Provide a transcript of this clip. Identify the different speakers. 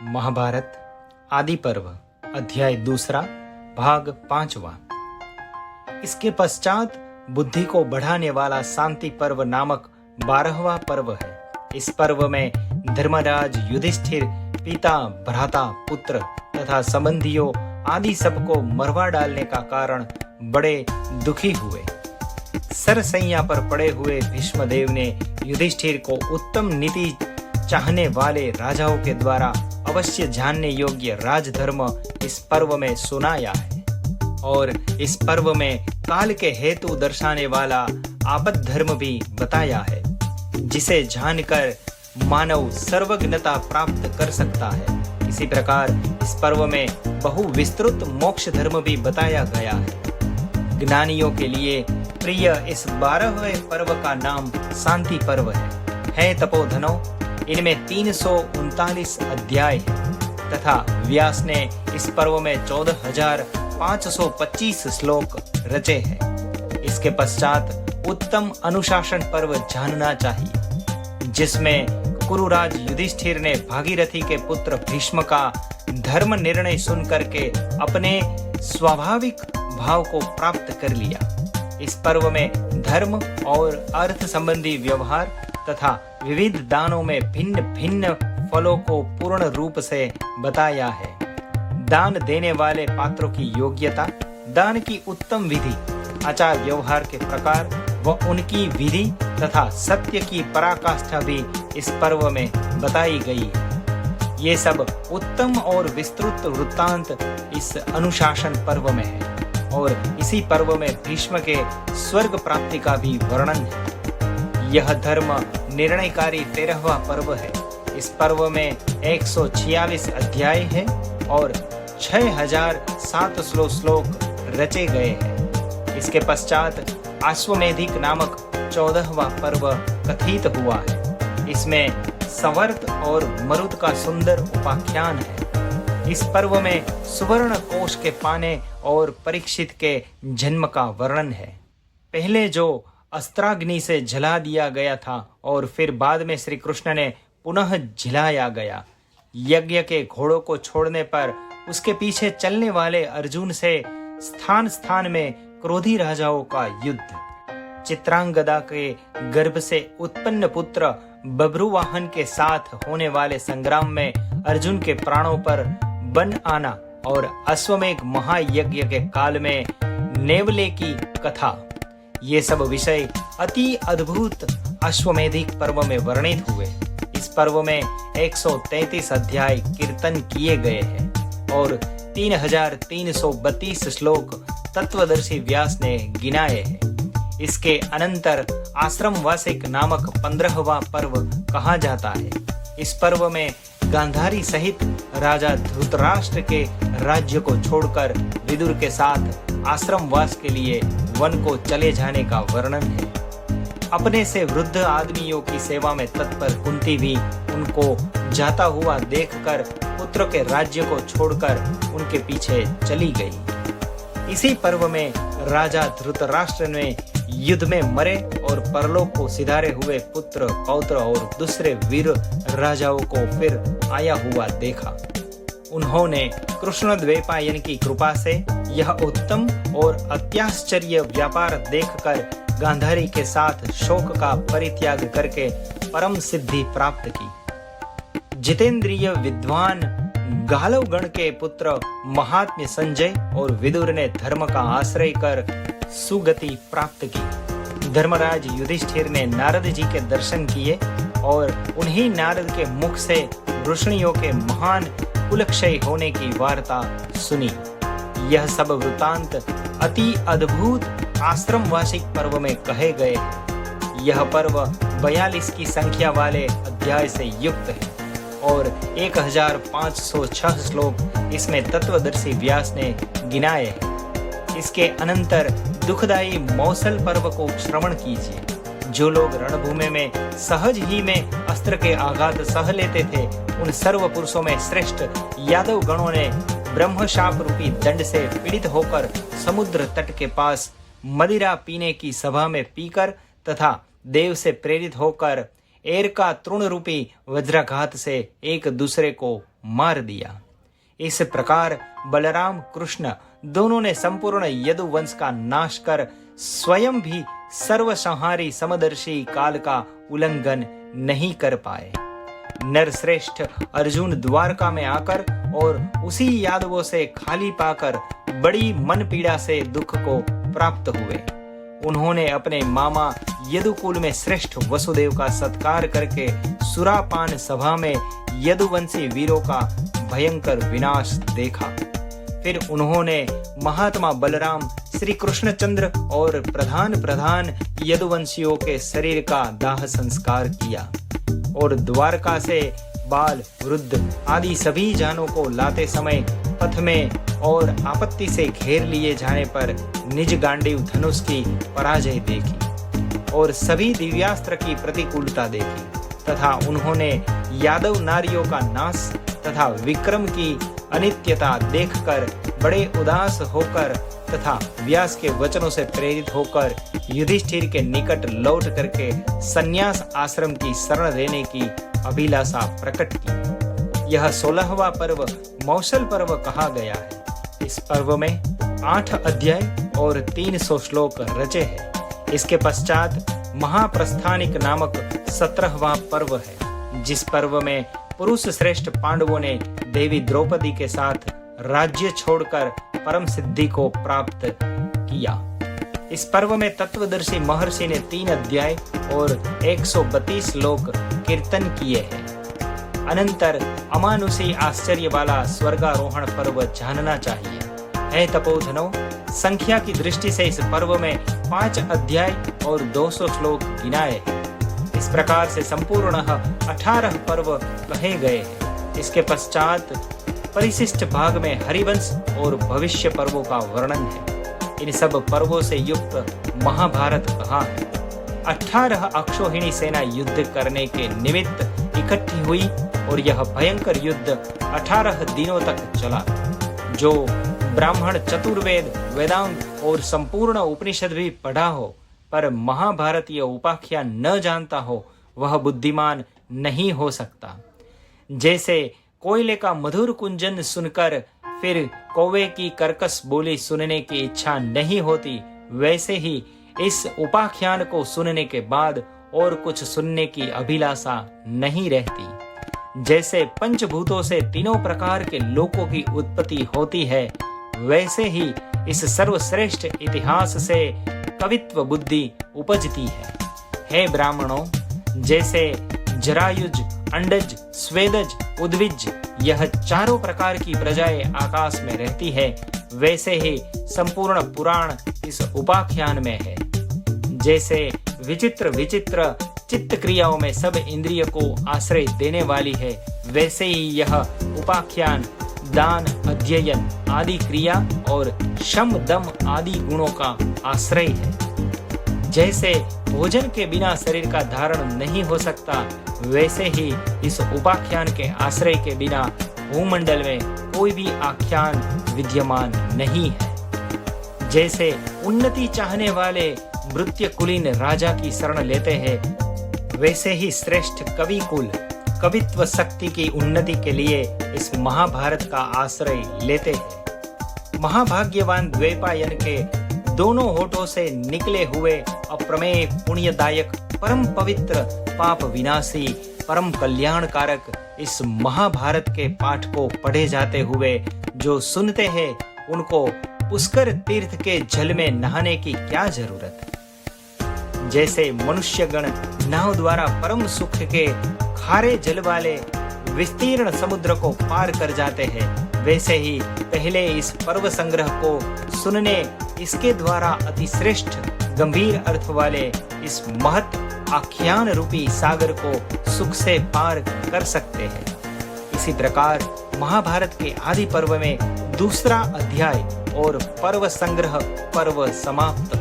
Speaker 1: महाभारत आदि पर्व अध्याय 2 भाग 5। इसके पश्चात बुद्धि को बढ़ाने वाला शांति पर्व नामक 12वां पर्व है। इस पर्व में धर्मराज युधिष्ठिर पिता, भ्राता, पुत्र तथा संबंधियों आदि सबको मरवा डालने का कारण बड़े दुखी हुए। सरसैया पर पड़े हुए भीष्मदेव ने युधिष्ठिर को उत्तम नीति चाहने वाले राजाओं के द्वारा अवश्य जानने योग्य राजधर्म इस पर्व में सुनाया है और इस पर्व में काल के हेतु दर्शाने वाला आपद धर्म भी बताया है, जिसे जानकर मानव सर्वज्ञता प्राप्त कर सकता है। इसी प्रकार इस पर्व में बहु विस्तृत मोक्ष धर्म भी बताया गया है। ज्ञानियों के लिए प्रिय इस 12वें पर्व का नाम शांति पर्व है तपोधनों। इनमें 339 अध्याय है तथा व्यास ने इस पर्व में 14,525 श्लोक रचे हैं। इसके पश्चात उत्तम अनुशासन पर्व जानना चाहिए, जिसमें कुरुराज युधिष्ठिर ने भागीरथी के पुत्र भीष्म का धर्म निर्णय सुन करके अपने स्वाभाविक भाव को प्राप्त कर लिया। इस पर्व में धर्म और अर्थ संबंधी व्यवहार तथा विविध दानों में भिन्न भिन्न फलों को पूर्ण रूप से बताया है। दान देने वाले पात्रों की योग्यता, दान की उत्तम विधि, आचार व्यवहार के प्रकार व उनकी विधि तथा सत्य की पराकाष्ठा भी इस पर्व में बताई गई है। ये सब उत्तम और विस्तृत वृत्तांत इस अनुशासन पर्व में है और इसी पर्व में भीष्म के स्वर्ग प्राप्ति का भी वर्णन है। यह धर्म निर्णयकारी 13वां पर्व है। इस पर्व में 146 अध्याय है और 6,700 श्लोक रचे गए हैं। इसके पश्चात अश्वमेधिक नामक 14वां पर्व कथित हुआ है। इसमें सवर्त और मरुत का सुंदर उपाख्यान है। इस पर्व में सुवर्ण कोश के पाने और परीक्षित के जन्म का वर्णन है। पहले जो अस्त्राग्नि से जला दिया गया था और फिर बाद में श्री कृष्ण ने पुनः जलाया गया। यज्ञ के घोड़ों को छोड़ने पर उसके पीछे चलने वाले अर्जुन से स्थान स्थान में क्रोधी राजाओं का युद्ध। चित्रांगदा के गर्भ से उत्पन्न पुत्र बब्रुवाहन के साथ होने वाले संग्राम में अर्जुन के प्राणों पर बन आना और अश्वमेध महायज्ञ के काल में नेवले की कथा, ये सब विषय अति अद्भुत अश्वमेधिक पर्व में वर्णित हुए। इस पर्व में 133 अध्याय कीर्तन किए गए हैं और 3,332 श्लोक तत्वदर्शी व्यास ने गिनाए हैं। इसके अनंतर आश्रम वासिक नामक 15वां पर्व कहा जाता है। इस पर्व में गांधारी सहित राजा धृतराष्ट्र के राज्य को छोड़कर विदुर के साथ आश्रम वास के लिए वन को चले जाने का वर्णन है। अपने से वृद्ध आदमियों की सेवा में तत्पर कुंती भी उनको जाता हुआ देखकर पुत्र के राज्य को छोड़कर उनके पीछे चली गई। इसी पर्व में राजा धृतराष्ट्र ने युद्ध में मरे और परलोक को सिधारे हुए पुत्र, पौत्र और दूसरे वीर राजाओं को फिर आया हुआ देखा। उन्होंने कृष्ण द्वैपायन की कृपा से यह उत्तम और अत्याश्चर्य व्यापार देखकर गांधारी के साथ शोक का परित्याग करके परम सिद्धि प्राप्त की। जितेंद्रिय विद्वान गालव गण के पुत्र महात्म्य संजय और विदुर ने धर्म का आश्रय कर सुगति प्राप्त की। धर्मराज युधिष्ठिर ने नारद जी के दर्शन किए और उन्हीं नारद के मुख से ऋषियों के महान कुलक्षय होने की वार्ता सुनी। यह सब वृतांत अति अद्भुत आश्रम वार्षिक पर्व में कहे गए हैं। यह पर्व 42 की संख्या वाले अध्याय से युक्त है और 1,506 श्लोक इसमें तत्वदर्शी व्यास ने गिनाए हैं। इसके अनंतर दुखदायी मौसल पर्व को श्रवण कीजिए। जो लोग रणभूमि में सहज ही में अस्त्र के आघात सह लेते थे, उन सर्व पुरुषों में श्रेष्ठ यादव गणों ने ब्रह्मशाप रूपी दंड से पीड़ित होकर समुद्र तट के पास मदिरा पीने की सभा में पीकर तथा देव से प्रेरित होकर एर का तृण रूपी वज्राघात से एक दूसरे को मार दिया। इस प्रकार बलराम कृष्ण दोनों ने संपूर्ण यदुवंश का नाश कर स्वयं भी सर्वसंहारी समदर्शी काल का उल्लंघन नहीं कर पाए। नरश्रेष्ठ अर्जुन द्वारका में आकर और उसी यादवों से खाली पाकर बड़ी मन पीड़ा से दुख को प्राप्त हुए। उन्होंने अपने मामा यदुकुल में श्रेष्ठ वसुदेव का सत्कार करके सुरापान सभा में यदुवंशी वीरों का भयंकर विनाश देखा। फिर उन्होंने महात्मा बलराम, श्री कृष्णचंद्र और प्रधान यदुवंशियों के शरीर का दाह संस्कार किया और द्वारका से बाल, वृद्ध आदि सभी जानों को लाते समय पथ में और आपत्ति से घेर लिए जाने पर निज गांडीव धनुष की पराजय देखी और सभी दिव्यास्त्र की प्रतिकूलता देखी तथा उन्होंने यादव नारियों का नाश तथा विक्रम की अनित्यता देखकर बड़े उदास होकर तथा व्यास के वचनों से प्रेरित होकर युधिष्ठिर के निकट लौट करके संन्यास आश्रम की शरण लेने की अभिलाषा प्रकट की। यह 16वां पर्व मौसल पर्व कहा गया है। इस पर्व में 8 अध्याय और 300 श्लोक रचे हैं। इसके पश्चात महाप्रस्थानिक नामक 17वां पर्व है, जिस पर्व में पुरुष श्रेष्ठ पांडवों ने देवी द्रौपदी के साथ राज्य छोड़कर परम सिद्धि को प्राप्त किया। इस पर्व में तत्वदर्शी महर्षि ने 3 अध्याय और 132 श्लोक कीर्तन किए हैं। अनंतर अमानुषी आश्चर्य वाला स्वर्गारोहण पर्व जानना चाहिए। है तपोधनो, संख्या की दृष्टि से इस पर्व में 5 अध्याय और 200 श्लोक गिनाए हैं। इस प्रकार से संपूर्ण 18 पर्व कहे गए हैं। इसके पश्चात परिशिष्ट भाग में हरिवंश और भविष्य पर्वों का वर्णन है। इन सब पर्वों से युक्त महाभारत कहा है। 18 अक्षौहिणी सेना युद्ध करने के निमित्त इकट्ठी हुई और यह भयंकर युद्ध 18 दिनों तक चला। जो ब्राह्मण चतुर्वेद, वेदांत और संपूर्ण उपनिषद भी पढ़ा हो पर महाभारतीय उपाख्यान न जानता हो, वह बुद्धिमान नहीं हो सकता। जैसे कोयले का मधुर कुंजन सुनकर फिर कौवे की कर्कश बोली सुनने की इच्छा नहीं होती, वैसे ही इस उपाख्यान को सुनने के बाद और कुछ सुनने की अभिलाषा नहीं रहती। जैसे पंचभूतों से तीनों प्रकार के लोकों की उत्पत्ति होती है, वैसे ही इस सर्वश्रेष्ठ इतिहास से कवित्व बुद्धि उपजती है। हे ब्राह्मणों, जैसे जरायुज, अंडज, स्वेदज, उद्विज यह चारों प्रकार की प्रजाएं आकाश में रहती है, वैसे ही संपूर्ण पुराण इस उपाख्यान में है। जैसे विचित्र विचित्र चित्त क्रियाओं में सब इंद्रिय को आश्रय देने वाली है, वैसे ही यह उपाख्यान दान, अध्ययन आदि क्रिया और शम दम आदि गुणों का आश्रय है। जैसे भोजन के बिना शरीर का धारण नहीं हो सकता, वैसे ही इस उपाख्यान के आश्रय के बिना भूमंडल में कोई भी आख्यान विद्यमान नहीं है। जैसे उन्नति चाहने वाले भृत्य कुलीन राजा की शरण लेते हैं, वैसे ही श्रेष्ठ कवि कुल कवित्व शक्ति की उन्नति के लिए इस महाभारत का आश्रय लेते हैं। महाभाग्यवान द्वैपायन के दोनों होठों से निकले हुए अप्रमेय पुण्यदायक परम पवित्र पाप विनाशी परम कल्याणकारक इस महाभारत के पाठ को पढ़े जाते हुए जो सुनते हैं, उनको पुष्कर तीर्थ के जल में नहाने की क्या जरूरत है। जैसे मनुष्यगण नाव द्वारा परम सुख के खारे जल वाले विस्तीर्ण समुद्र को पार कर जाते हैं, वैसे ही पहले इस पर्व संग्रह को सुनने, इसके द्वारा अति श्रेष्ठ गंभीर अर्थ वाले इस महत् आख्यान रूपी सागर को सुख से पार कर सकते हैं। इसी प्रकार महाभारत के आदि पर्व में दूसरा अध्याय और पर्व संग्रह पर्व समाप्त